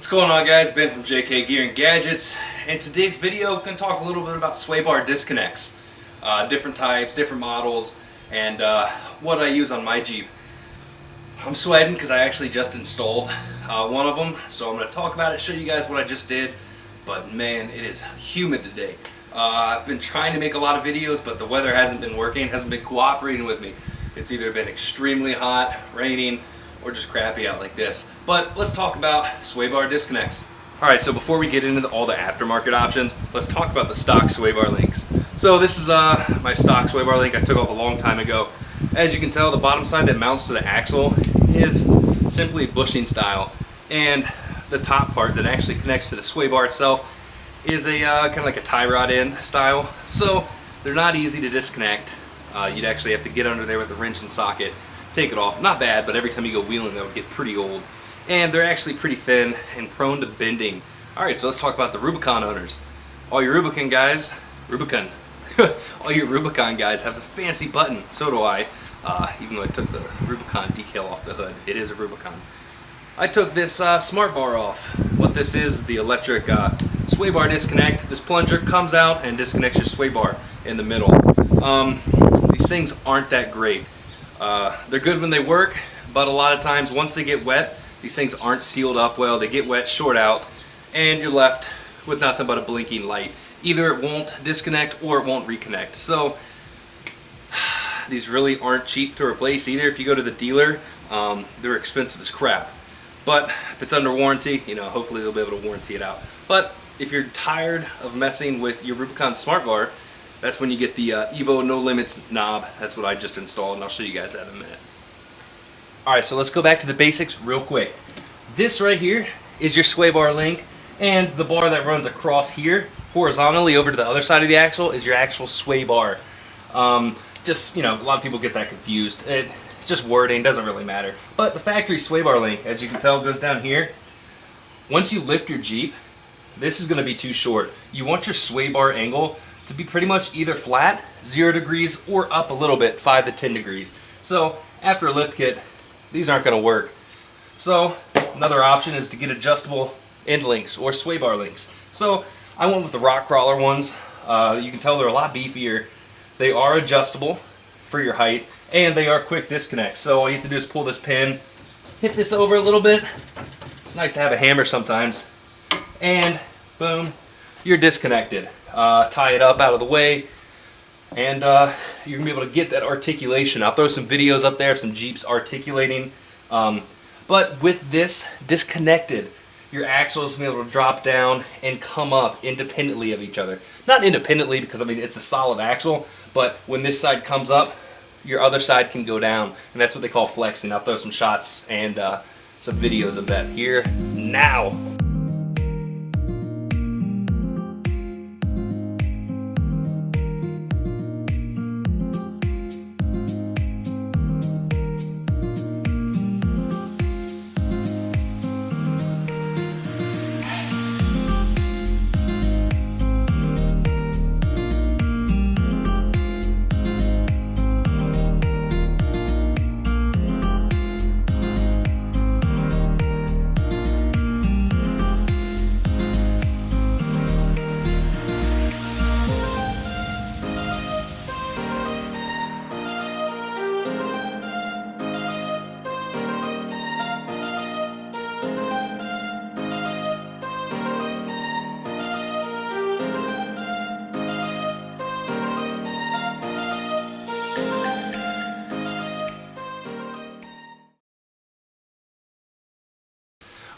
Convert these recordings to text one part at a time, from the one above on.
What's going on, guys? Ben from JK Gear and Gadgets. In today's video, I'm going to talk a little bit about sway bar disconnects. Different types, different models, and what I use on my Jeep. I'm sweating because I actually just installed one of them, so I'm going to talk about it, show you guys what I just did. But man, it is humid today. I've been trying to make a lot of videos, but the weather hasn't been working, hasn't been cooperating with me. It's either been extremely hot, raining, or just crappy out like this. But let's talk about sway bar disconnects. Alright, so before we get into all the aftermarket options, let's talk about the stock sway bar links. So this is my stock sway bar link I took off a long time ago. As you can tell, the bottom side that mounts to the axle is simply bushing style, and the top part that actually connects to the sway bar itself is a kind of like a tie rod end style. So they're not easy to disconnect. You'd actually have to get under there with a wrench and socket, take it off. Not bad, but every time you go wheeling, that would get pretty old. And they're actually pretty thin and prone to bending. Alright, so let's talk about the Rubicon owners. All your Rubicon guys, all your Rubicon guys have the fancy button. So do I, even though I took the Rubicon decal off the hood. It is a Rubicon. I took this smart bar off. What this is, the electric sway bar disconnect. This plunger comes out and disconnects your sway bar in the middle. These things aren't that great. They're good when they work, but a lot of times once they get wet, these things aren't sealed up well. They get wet, short out, and you're left with nothing but a blinking light. Either it won't disconnect or it won't reconnect. So these really aren't cheap to replace either. If you go to the dealer, they're expensive as crap. But if it's under warranty, you know, hopefully they'll be able to warranty it out. But if you're tired of messing with your Rubicon Smart Bar, that's when you get the Evo No Limits knob. That's what I just installed, and I'll show you guys that in a minute. Alright, so let's go back to the basics real quick. This right here is your sway bar link, and the bar that runs across here, horizontally over to the other side of the axle, is your actual sway bar. Just, you know, a lot of people get that confused. It's just wording, doesn't really matter. But the factory sway bar link, as you can tell, goes down here. Once you lift your Jeep, this is going to be too short. You want your sway bar angle to be pretty much either flat, 0 degrees, or up a little bit, 5 to 10 degrees. So after a lift kit, these aren't going to work. So another option is to get adjustable end links or sway bar links. So I went with the rock crawler ones. You can tell they're a lot beefier. They are adjustable for your height, and they are quick disconnects. So all you have to do is pull this pin, hit this over a little bit. It's nice to have a hammer sometimes, and boom, you're disconnected. Tie it up out of the way, and you're gonna be able to get that articulation. I'll throw some videos up there of some Jeeps articulating, but with this disconnected, your axles will be able to drop down and come up independently of each other. Not independently, because I mean it's a solid axle, but when this side comes up, your other side can go down, and that's what they call flexing. I'll throw some shots and some videos of that here now.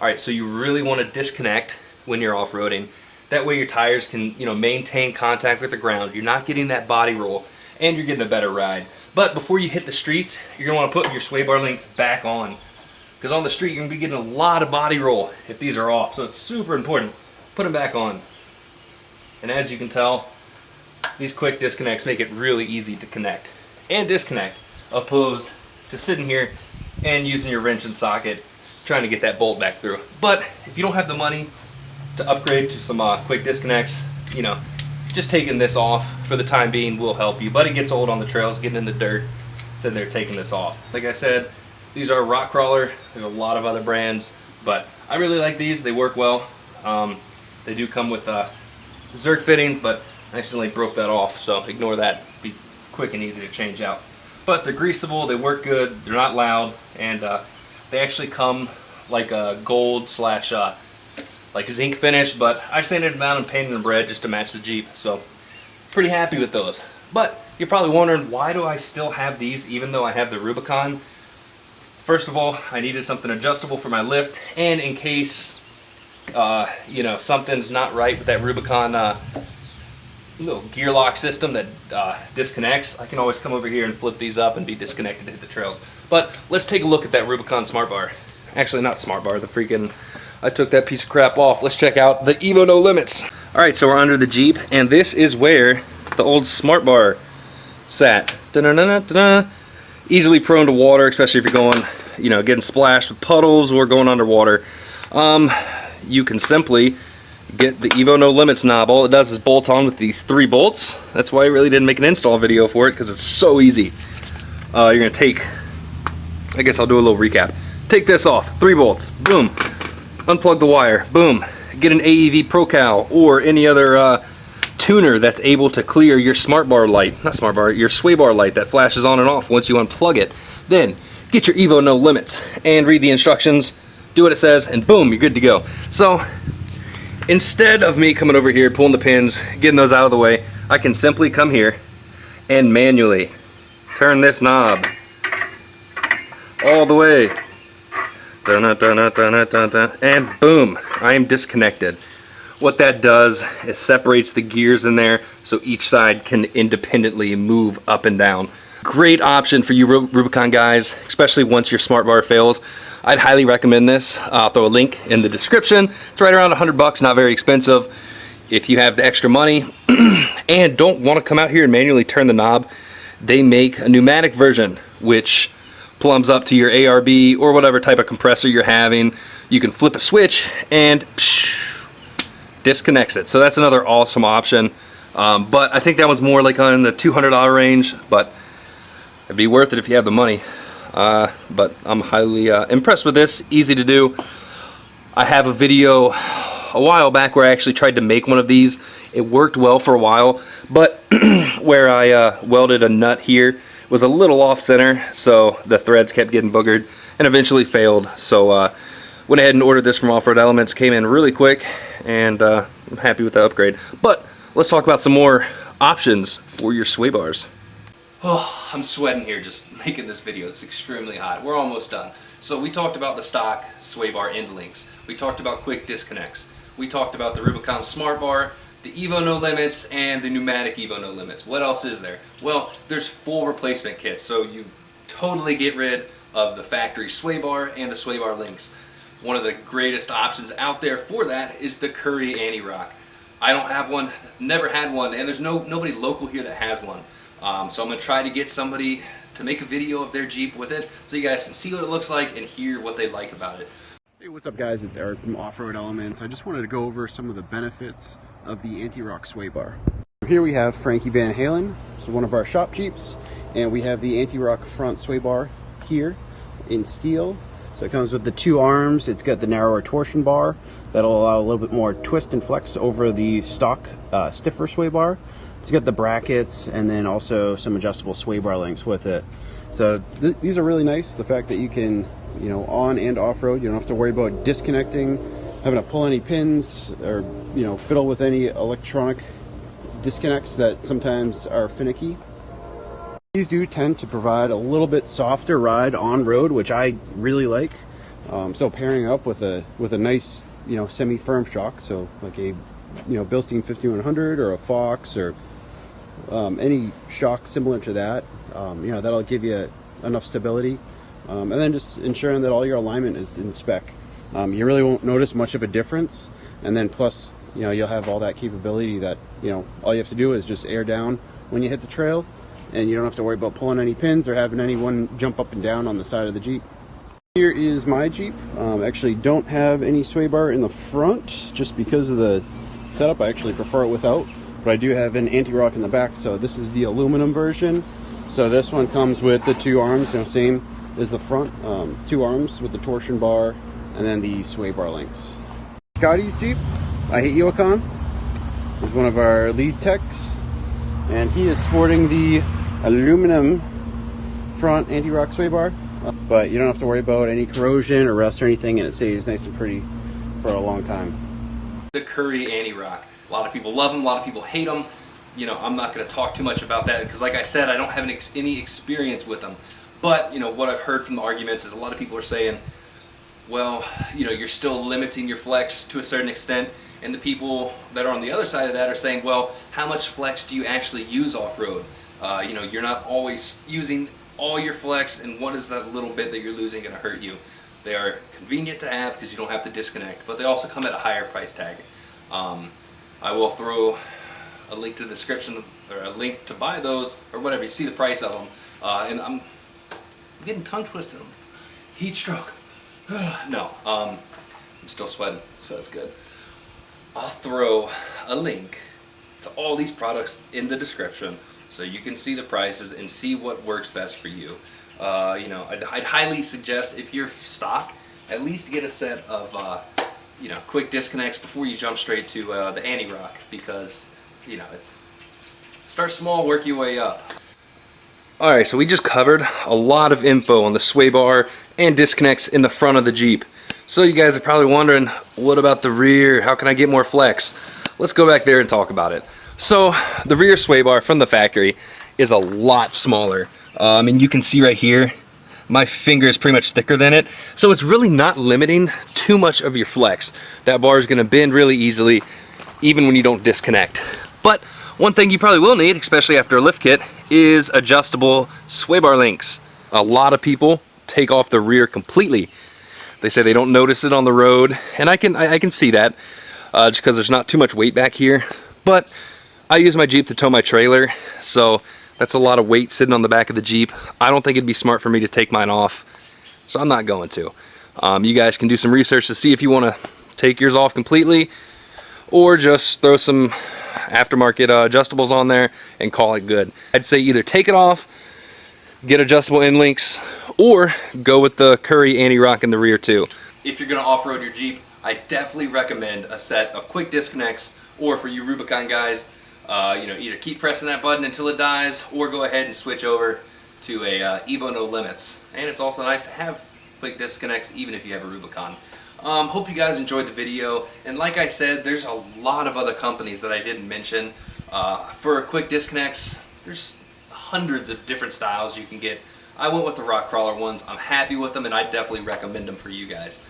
Alright, so you really want to disconnect when you're off-roading. That way your tires can, you know, maintain contact with the ground. You're not getting that body roll, and you're getting a better ride. But before you hit the streets, you're going to want to put your sway bar links back on. Because on the street, you're going to be getting a lot of body roll if these are off. So it's super important. Put them back on. And as you can tell, these quick disconnects make it really easy to connect and disconnect, opposed to sitting here and using your wrench and socket trying to get that bolt back through. But if you don't have the money to upgrade to some quick disconnects, you know, just taking this off for the time being will help you. But it gets old on the trails, getting in the dirt, so they're taking this off. Like I said, these are rock crawler. There's a lot of other brands. But I really like these. They work well. They do come with Zerk fittings, but I accidentally broke that off, so ignore that. Be quick and easy to change out. But they're greasable, they work good, they're not loud, and they actually come like a gold slash like zinc finish, but I sanded them down and painted them red just to match the Jeep, so pretty happy with those. But you're probably wondering, why do I still have these even though I have the Rubicon? First of all, I needed something adjustable for my lift, and in case you know, something's not right with that Rubicon little gear lock system that disconnects, I can always come over here and flip these up and be disconnected to hit the trails. But let's take a look at that Rubicon Smart Bar. Actually, not Smart Bar, the freaking, I took that piece of crap off. Let's check out the Evo No Limits. Alright, so we're under the Jeep, and this is where the old Smart Bar sat. Da-da-da-da-da. Easily prone to water, especially if you're going, you know, getting splashed with puddles or going underwater. You can simply get the Evo No Limits knob. All it does is bolt on with these 3 bolts. That's why I really didn't make an install video for it, because it's so easy. You're going to take, I guess I'll do a little recap. Take this off, 3 bolts, boom. Unplug the wire, boom. Get an AEV ProCal or any other tuner that's able to clear your Smart Bar light, not Smart Bar, your sway bar light that flashes on and off once you unplug it. Then get your Evo No Limits and read the instructions, do what it says, and boom, you're good to go. So instead of me coming over here, pulling the pins, getting those out of the way, I can simply come here and manually turn this knob all the way. And boom, I am disconnected. What that does is separates the gears in there so each side can independently move up and down. Great option for you Rubicon guys, especially once your Smart Bar fails. I'd highly recommend this. I'll throw a link in the description. It's right around $100, not very expensive. If you have the extra money and don't want to come out here and manually turn the knob, they make a pneumatic version which plumbs up to your ARB or whatever type of compressor you're having. You can flip a switch and disconnects it. So that's another awesome option. But I think that one's more like on the $200 range, but it'd be worth it if you have the money. But I'm highly impressed with this. Easy to do. I have a video a while back where I actually tried to make one of these. It worked well for a while, but where I welded a nut here was a little off center, so the threads kept getting boogered and eventually failed. So went ahead and ordered this from Off-Road Elements. Came in really quick, and I'm happy with the upgrade. But let's talk about some more options for your sway bars. Oh, I'm sweating here just making this video. It's extremely hot. We're almost done. So we talked about the stock sway bar end links. We talked about quick disconnects. We talked about the Rubicon Smart Bar, the Evo No Limits, and the pneumatic Evo No Limits. What else is there? Well, there's full replacement kits, so you totally get rid of the factory sway bar and the sway bar links. One of the greatest options out there for that is the Curry Anti-Rock. I don't have one, never had one, and there's nobody local here that has one. So I'm going to try to get somebody to make a video of their Jeep with it so you guys can see what it looks like and hear what they like about it. Hey, what's up guys? It's Eric from Off-Road Elements. I just wanted to go over some of the benefits of the Anti-Rock sway bar. Here we have Frankie Van Halen, so one of our shop Jeeps, and we have the Anti-Rock front sway bar here in steel. So it comes with the 2 arms. It's got the narrower torsion bar that'll allow a little bit more twist and flex over the stock stiffer sway bar. It's got the brackets and then also some adjustable sway bar links with it. So these are really nice. The fact that you can, you know, on and off-road, you don't have to worry about disconnecting, having to pull any pins or, you know, fiddle with any electronic disconnects that sometimes are finicky. These do tend to provide a little bit softer ride on road, which I really like. So pairing up with a nice, you know, semi-firm shock, so like a, you know, Bilstein 5100 or a Fox or any shock similar to that, you know, that'll give you enough stability, and then just ensuring that all your alignment is in spec. You really won't notice much of a difference, and then plus, you know, you'll have all that capability that, you know, all you have to do is just air down when you hit the trail, and you don't have to worry about pulling any pins or having anyone jump up and down on the side of the Jeep. Here is my Jeep. Actually don't have any sway bar in the front just because of the setup. I actually prefer it without, but I do have an anti-rock in the back. So this is the aluminum version. So this one comes with the 2 arms, you know, same as the front, 2 arms with the torsion bar and then the sway bar links. Scotty's Jeep, I Hate Yoakan, is one of our lead techs, and he is sporting the aluminum front anti-rock sway bar, but you don't have to worry about any corrosion or rust or anything, and it stays nice and pretty for a long time. The Curry anti-rock. A lot of people love them, a lot of people hate them. You know, I'm not going to talk too much about that because, like I said, I don't have any experience with them. But, you know, what I've heard from the arguments is a lot of people are saying, well, you know, you're still limiting your flex to a certain extent. And the people that are on the other side of that are saying, well, how much flex do you actually use off-road? You know, you're not always using all your flex, and what is that little bit that you're losing going to hurt you? They are convenient to have because you don't have to disconnect, but they also come at a higher price tag. I will throw a link to the description, or a link to buy those, or whatever. You see the price of them. And I'm getting tongue twisted. Heat stroke. No, I'm still sweating, so it's good. I'll throw a link to all these products in the description so you can see the prices and see what works best for you. You know, I'd highly suggest, if you're stock, at least get a set of you know, quick disconnects before you jump straight to the anti-rock, because, you know, start small, work your way up. Alright, so we just covered a lot of info on the sway bar and disconnects in the front of the Jeep. So you guys are probably wondering, what about the rear? How can I get more flex? Let's go back there and talk about it. So the rear sway bar from the factory is a lot smaller. And you can see right here, my finger is pretty much thicker than it. So it's really not limiting too much of your flex. That bar is going to bend really easily, even when you don't disconnect. But one thing you probably will need, especially after a lift kit, is adjustable sway bar links. A lot of people take off the rear completely. They say they don't notice it on the road, and I can see that just because there's not too much weight back here. But I use my Jeep to tow my trailer, so that's a lot of weight sitting on the back of the Jeep. I don't think it'd be smart for me to take mine off, so I'm not going to. You guys can do some research to see if you want to take yours off completely, or just throw some aftermarket adjustables on there and call it good. I'd say either take it off, get adjustable end links, or go with the Curry anti-rock in the rear too. If you're going to off-road your Jeep, I definitely recommend a set of quick disconnects, or for you Rubicon guys, you know, either keep pressing that button until it dies, or go ahead and switch over to a Evo No Limits. And it's also nice to have quick disconnects even if you have a Rubicon. Hope you guys enjoyed the video, and like I said, there's a lot of other companies that I didn't mention. For quick disconnects, there's hundreds of different styles you can get. I went with the rock crawler ones. I'm happy with them, and I definitely recommend them for you guys.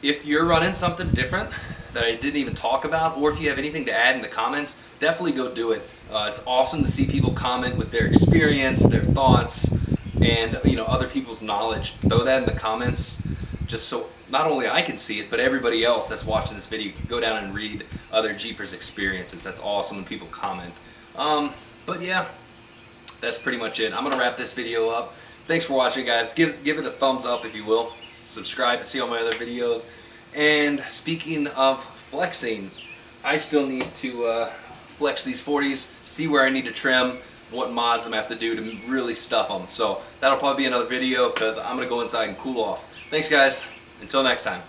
If you're running something different that I didn't even talk about, or if you have anything to add in the comments, definitely go do it. It's awesome to see people comment with their experience, their thoughts, and, you know, other people's knowledge. Throw that in the comments, just so not only I can see it, but everybody else that's watching this video can go down and read other Jeepers' experiences. That's awesome when people comment. But yeah, that's pretty much it. I'm gonna wrap this video up. Thanks for watching, guys. Give it a thumbs up if you will. Subscribe to see all my other videos. And speaking of flexing, I still need to flex these 40s, see where I need to trim, what mods I'm gonna have to do to really stuff them. So that'll probably be another video because I'm gonna go inside and cool off. Thanks, guys. Until next time.